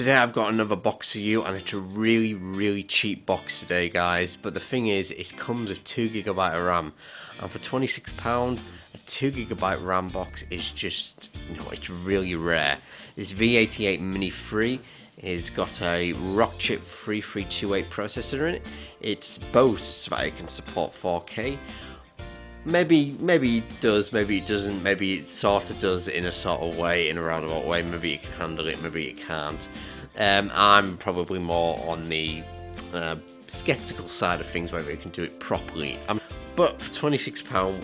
Today I've got another box for you, and it's a really cheap box today, guys. But the thing is, it comes with 2GB of RAM, and for £26 a 2GB RAM box is just, it's really rare. This V88 MINI III has got a Rockchip 3328 processor in it. It boasts that it can support 4K. Maybe it does, maybe it doesn't, maybe it sort of does in a sort of way, in a roundabout way. Maybe it can handle it, maybe it can't. I'm probably more on the skeptical side of things, whether it can do it properly. But for £26,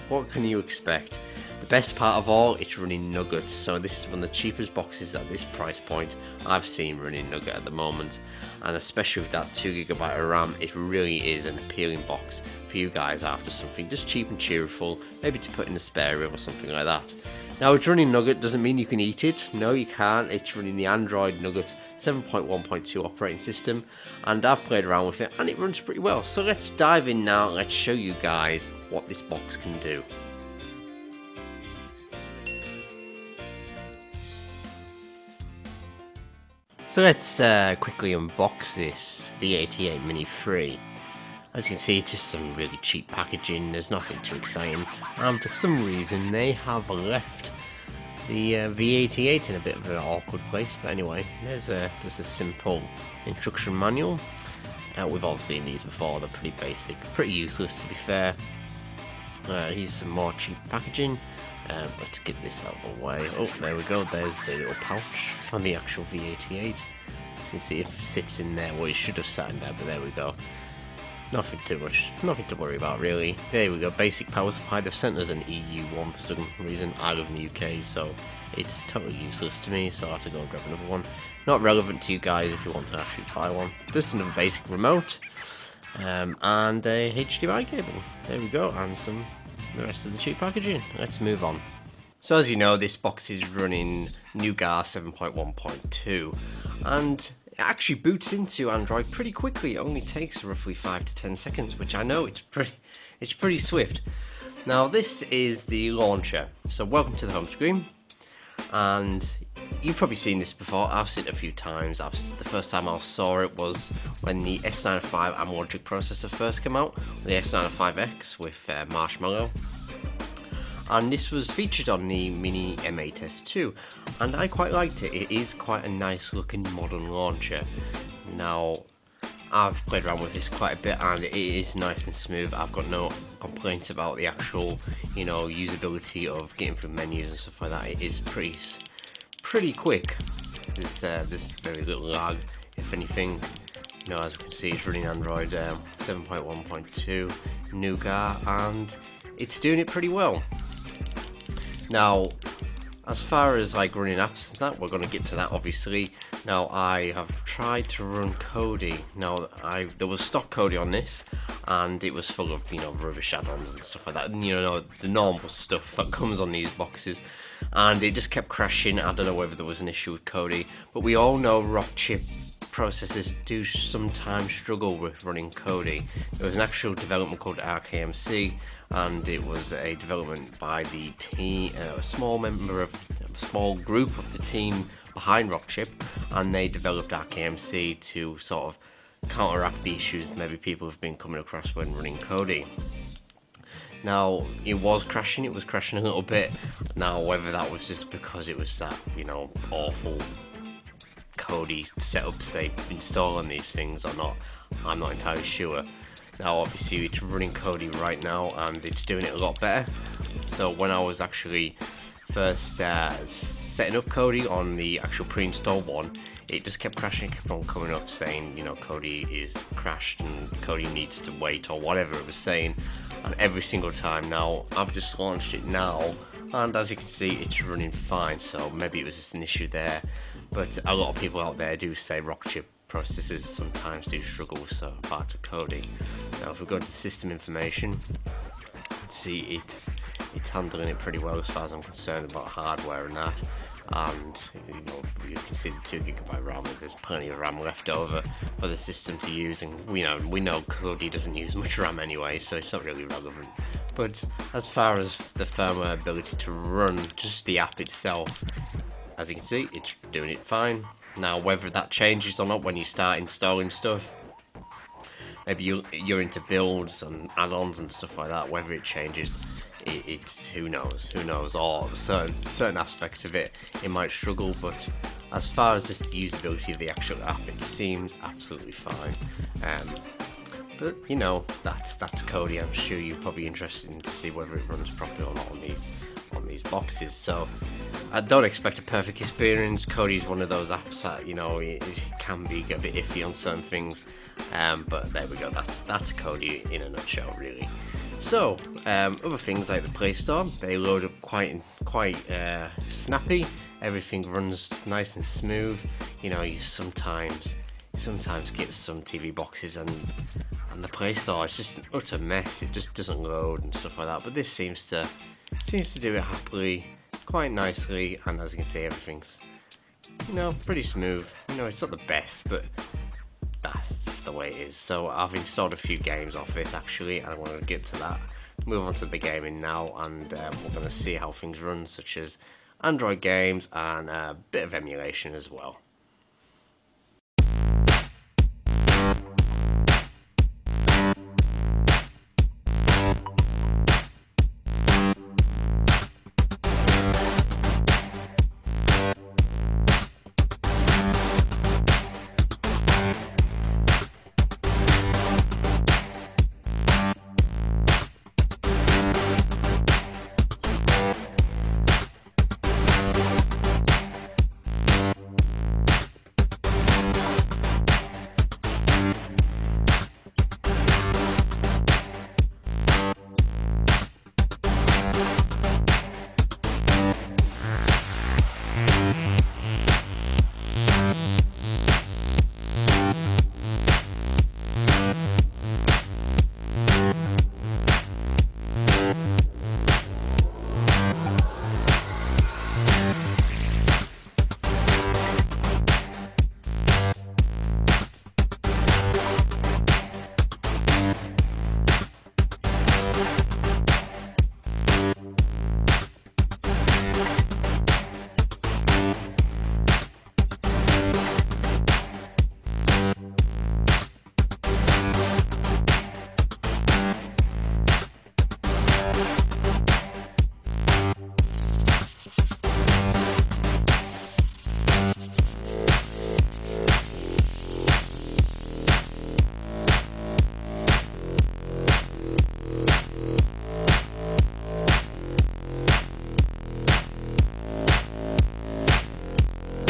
what can you expect? The best part of all, it's running Nougat. So this is one of the cheapest boxes at this price point I've seen running Nougat at the moment, and especially with that 2GB of RAM, it really is an appealing box for you guys after something just cheap and cheerful, maybe to put in the spare room or something like that. Now, it's running Nougat doesn't mean you can eat it. No, you can't. It's running the Android Nougat 7.1.2 operating system, and I've played around with it and it runs pretty well. So let's dive in now and let's show you guys what this box can do. So let's quickly unbox this V88 MINI III. As you can see, it's just some really cheap packaging. There's nothing too exciting, and for some reason they have left the V88 in a bit of an awkward place. But anyway, there's just a simple instruction manual. We've all seen these before. They're pretty basic, pretty useless to be fair. Here's some more cheap packaging. Let's get this out of the way. Oh, there we go. There's the little pouch from the actual V88. As you can see, it sits in there. Well, it should have sat in there, but there we go. Nothing too much, nothing to worry about really. There we go, basic power supply. They've sent us an EU one for some reason. I live in the UK, so it's totally useless to me, so I have to go and grab another one. Not relevant to you guys if you want to actually buy one. Just another basic remote, and a HDMI cable. There we go, and the rest of the cheap packaging. Let's move on. So as you know, this box is running Nougat 7.1.2, and it actually boots into Android pretty quickly. It only takes roughly 5 to 10 seconds, which I know it's pretty swift. Now this is the launcher. So welcome to the home screen, and you've probably seen this before. I've seen it a few times. The first time I saw it was when the S905 AMLogic processor first came out, the S905X with Marshmallow. And this was featured on the Mini M8S2, and I quite liked it. It is quite a nice looking modern launcher. Now, I've played around with this quite a bit and it is nice and smooth. I've got no complaints about the actual, usability of getting through menus and stuff like that. It is pretty quick. There's very little lag, if anything. As you can see, it's running Android 7.1.2 Nougat, and it's doing it pretty well. Now, as far as running apps and that, we're going to get to that obviously. Now, I have tried to run Kodi. Now, there was stock Kodi on this, and it was full of rubbish add-ons and stuff like that, and the normal stuff that comes on these boxes, and it just kept crashing. I don't know whether there was an issue with Kodi, but we all know Rockchip processors do sometimes struggle with running Kodi. There was an actual development called RKMC, and it was a development by the team, a small group of the team behind Rockchip, and they developed RKMC to sort of counteract the issues maybe people have been coming across when running Kodi. Now, it was crashing a little bit. Now, whether that was just because it was that, awful Kodi setups they install on these things or not, I'm not entirely sure. Now obviously it's running Kodi right now and it's doing it a lot better. So when I was actually first setting up Kodi on the actual pre-installed one, it just kept crashing, kept on coming up saying, Kodi is crashed and Kodi needs to wait, or whatever it was saying, and every single time. Now I've just launched it now, and as you can see, it's running fine. So maybe it was just an issue there, but a lot of people out there do say Rockchip processors sometimes do struggle with certain parts of Kodi. Now if we go to system information, see it's handling it pretty well as far as I'm concerned about hardware and that. And you can see the 2GB RAM. There's plenty of RAM left over for the system to use, and we know Kodi doesn't use much RAM anyway, so it's not really relevant. But as far as the firmware ability to run just the app itself, as you can see, it's doing it fine. Now, whether that changes or not when you start installing stuff, maybe you're into builds and add-ons and stuff like that, whether it changes, it's who knows, or certain aspects of it might struggle, but as far as just the usability of the actual app, it seems absolutely fine. But you know, that's Kodi. I'm sure you're probably interested to see whether it runs properly or not on these boxes. So I don't expect a perfect experience. Kodi is one of those apps that, you know, it can be a bit iffy on certain things. But there we go. That's Kodi in a nutshell, really. So other things like the Play Store, they load up quite snappy. Everything runs nice and smooth. You know, you sometimes get some TV boxes and the Play Store, it's just an utter mess. It just doesn't load and stuff like that. But this seems to do it happily, quite nicely, and as you can see, everything's, you know, pretty smooth. You know, it's not the best, but that's just the way it is. So I've installed a few games off this actually, and I want to get to that. Move on to the gaming now, and we're going to see how things run, such as Android games and a bit of emulation as well.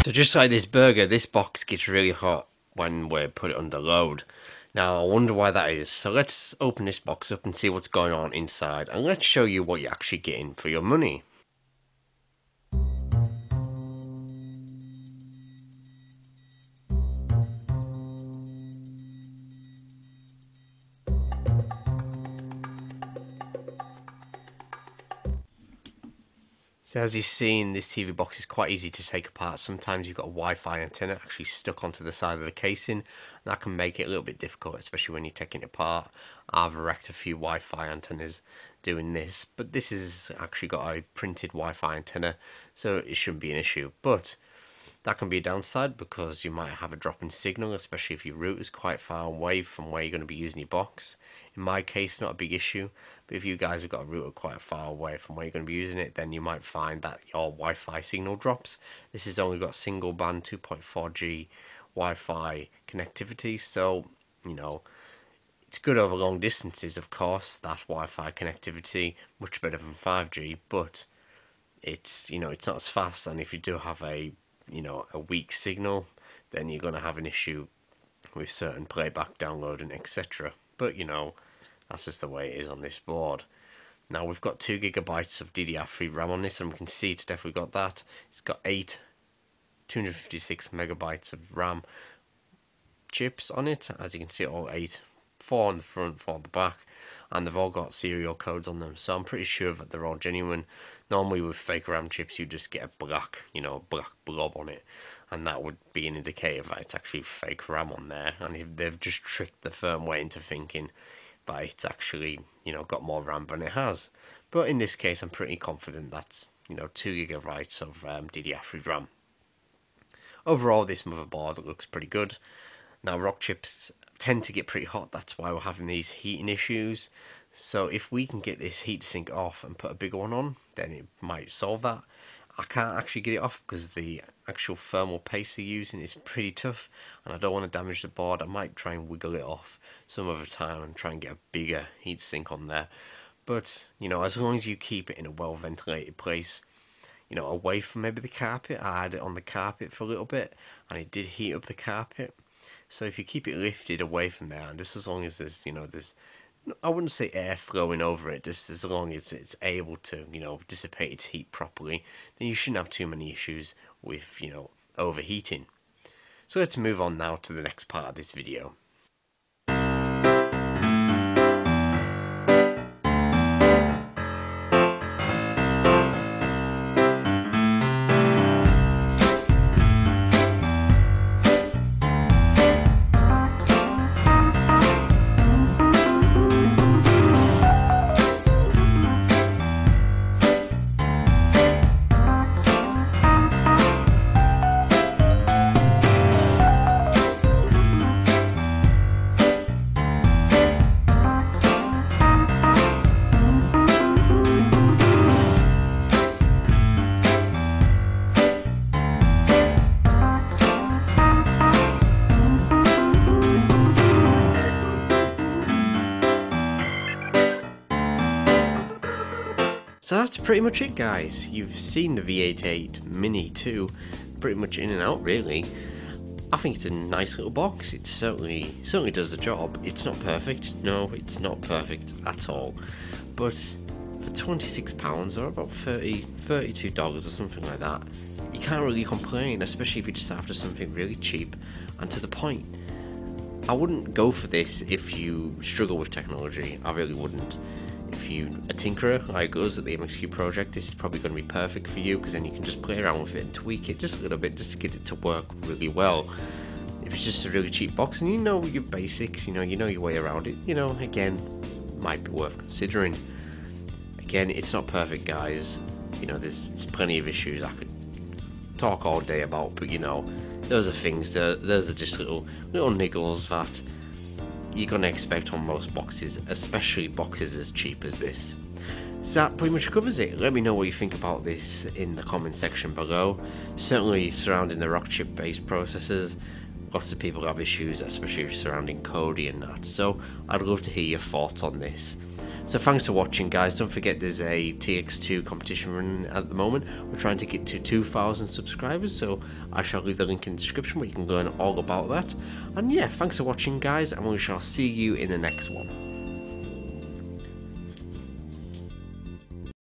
So just like this burger, this box gets really hot when we put it under load. Now I wonder why that is. So let's open this box up and see what's going on inside, and let's show you what you're actually getting for your money. So as you've seen, this TV box is quite easy to take apart. Sometimes you've got a Wi-Fi antenna actually stuck onto the side of the casing. That can make it a little bit difficult, especially when you're taking it apart. I've wrecked a few Wi-Fi antennas doing this, but this has actually got a printed Wi-Fi antenna, so it shouldn't be an issue. But that can be a downside because you might have a drop in signal, especially if your router is quite far away from where you're going to be using your box. In my case, not a big issue, but if you guys have got a router quite far away from where you're going to be using it, then you might find that your Wi-Fi signal drops. This has only got single band 2.4G Wi-Fi connectivity, so, you know, it's good over long distances, of course, that Wi-Fi connectivity, much better than 5G, but it's, you know, it's not as fast, and if you do have a, you know, a weak signal, then you're going to have an issue with certain playback, downloading, etc. But, you know, that's just the way it is on this board. Now we've got 2 GB of DDR3 RAM on this, and we can see it's definitely got that. It's got 8 256 MB of RAM chips on it, as you can see, all 8, 4 on the front, 4 on the back, and they've all got serial codes on them, so I'm pretty sure that they're all genuine. Normally with fake RAM chips you just get a black, you know, black blob on it, and that would be an indicator that it's actually fake RAM on there, and if they've just tricked the firmware into thinking that it's actually, you know, got more RAM than it has. But in this case I'm pretty confident that's, you know, 2 GB of DDR3 RAM. overall this motherboard looks pretty good. Now rock chips tend to get pretty hot, that's why we're having these heating issues. So if we can get this heatsink off and put a bigger one on, then it might solve that. I can't actually get it off because the actual thermal paste they're using is pretty tough, and I don't want to damage the board. I might try and wiggle it off some other time and try and get a bigger heatsink on there. But, you know, as long as you keep it in a well ventilated place, you know, away from maybe the carpet. I had it on the carpet for a little bit and it did heat up the carpet. So if you keep it lifted away from there, and just as long as there's, you know, I wouldn't say air flowing over it, just as long as it's able to, you know, dissipate its heat properly, then you shouldn't have too many issues with, you know, overheating. So let's move on now to the next part of this video. So that's pretty much it, guys. You've seen the V88 Mini II pretty much in and out, really. I think it's a nice little box. It certainly does the job. It's not perfect. No, it's not perfect at all. But for £26 or about $32 or something like that, you can't really complain, especially if you're just after something really cheap and to the point. I wouldn't go for this if you struggle with technology. I really wouldn't. If you're a tinkerer like us at the MXQ project, this is probably going to be perfect for you, because then you can just play around with it and tweak it just a little bit just to get it to work really well. If it's just a really cheap box and you know your basics, you know your way around it, you know, again, might be worth considering. Again, it's not perfect, guys. You know, there's plenty of issues I could talk all day about, but you know, those are things, those are just little niggles that you're going to expect on most boxes, especially boxes as cheap as this. So that pretty much covers it. Let me know what you think about this in the comment section below. Certainly surrounding the rock chip based processors, lots of people have issues, especially surrounding Kodi and that, so I'd love to hear your thoughts on this. So thanks for watching, guys. Don't forget there's a TX2 competition running at the moment. We're trying to get to 2,000 subscribers, so I shall leave the link in the description where you can learn all about that. And yeah, thanks for watching, guys, and we shall see you in the next one.